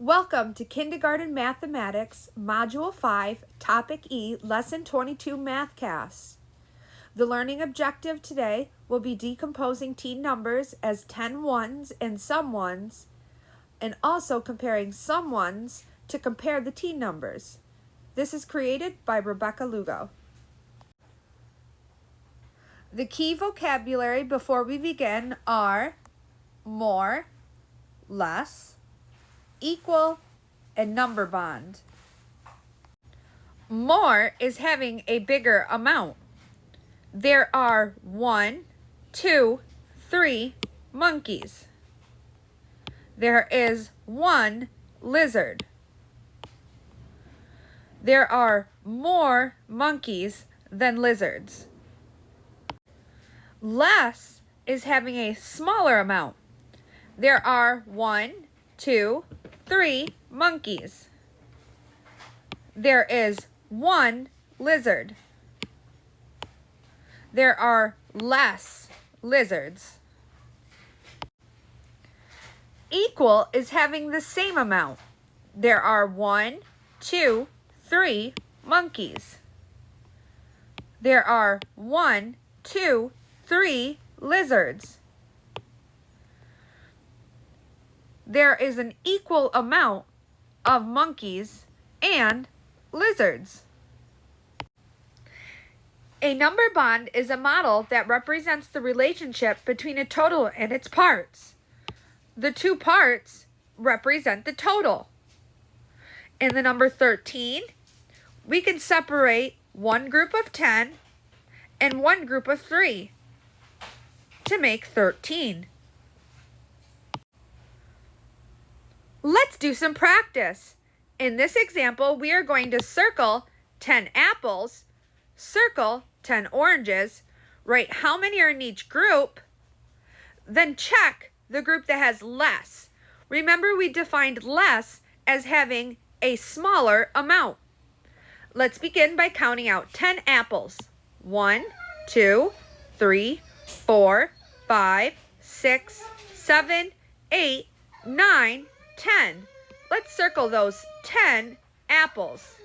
Welcome to Kindergarten Mathematics, Module 5, Topic E, Lesson 22 MathCast. The learning objective today will be decomposing teen numbers as 10 ones and some ones, and also comparing some ones to compare the teen numbers. This is created by Rebecca Lugo. The key vocabulary before we begin are more, less, equal, and number bond. More is having a bigger amount. There are 1, 2, 3 monkeys. There is 1 lizard. There are more monkeys than lizards. Less is having a smaller amount. There are 1, 2, 3 monkeys. There is 1 lizard. There are less lizards. Equal is having the same amount. There are 1, 2, 3 monkeys. There are 1, 2, 3 lizards. There is an equal amount of monkeys and lizards. A number bond is a model that represents the relationship between a total and its parts. The two parts represent the total. In the number 13, we can separate one group of 10 and one group of 3 to make 13. Let's do some practice. In this example, we are going to circle 10 apples, circle 10 oranges, write how many are in each group, then check the group that has less. Remember, we defined less as having a smaller amount. Let's begin by counting out 10 apples. 1, 2, 3, 4, 5, 6, 7, 8, 9, 10. Let's circle those 10 apples.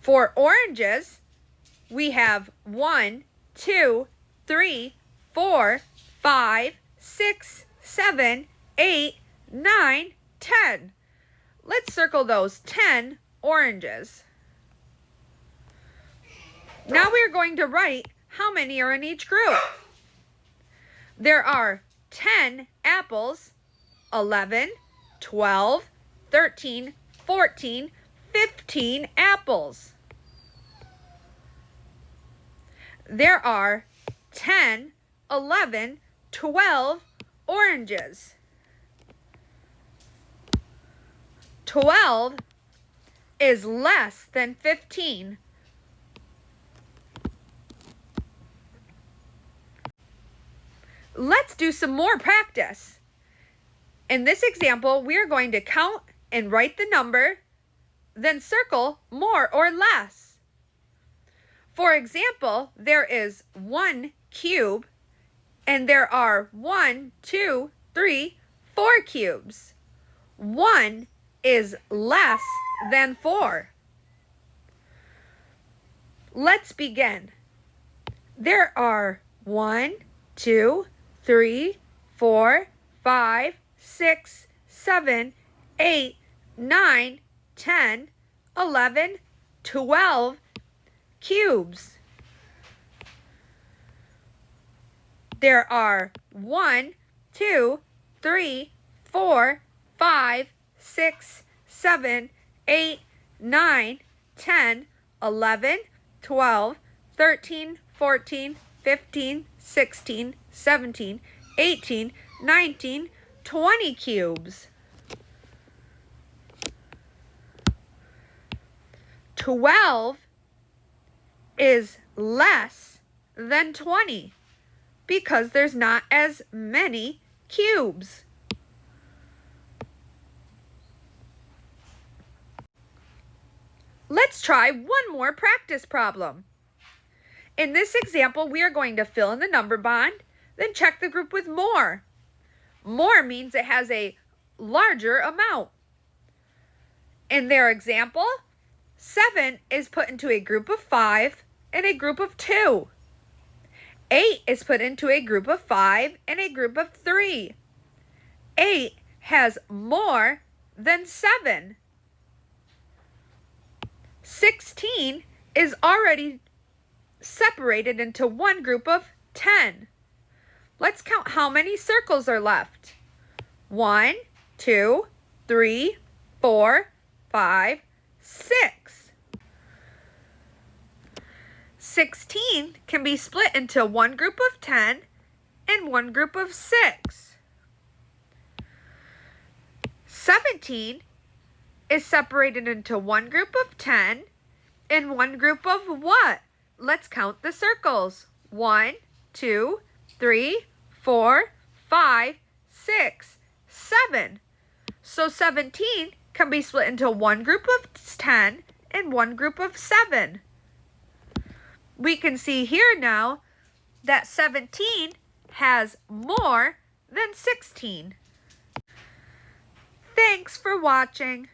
For oranges, we have 1, 2, 3, 4, 5, 6, 7, 8, 9, 10. Let's circle those 10 oranges. Now we are going to write how many are in each group. There are 10 apples, 11, 12, 13, 14, 15 apples. There are 10, 11, 12 oranges. 12 is less than 15. Let's do some more practice. In this example, we are going to count and write the number, then circle more or less. For example, there is 1 cube, and there are 1, 2, 3, 4 cubes. 1 is less than 4. Let's begin. There are 1, 2, 3, 4, 5, 6, 7, 8, 9, 10, 11, 12 cubes. There are 1, 2, 3, 4, 5, 6, 7, 8, 9, 10, 11, 12, 13, 14, 15, 16, 17, 18, 19, 20 cubes. 12 is less than 20 because there's not as many cubes. Let's try one more practice problem. In this example, we are going to fill in the number bond, then check the group with more. More means it has a larger amount. In their example, 7 is put into a group of 5 and a group of 2. 8 is put into a group of 5 and a group of 3. 8 has more than 7. 16 is already separated into one group of 10. Let's count how many circles are left. 1, 2, 3, 4, 5, 6. 16 can be split into one group of 10 and one group of 6. 17 is separated into one group of 10 and one group of what? Let's count the circles. 1, 2, 3, 4, 5, 6, 7. So 17 can be split into one group of 10 and one group of 7. We can see here now that 17 has more than 16. Thanks for watching.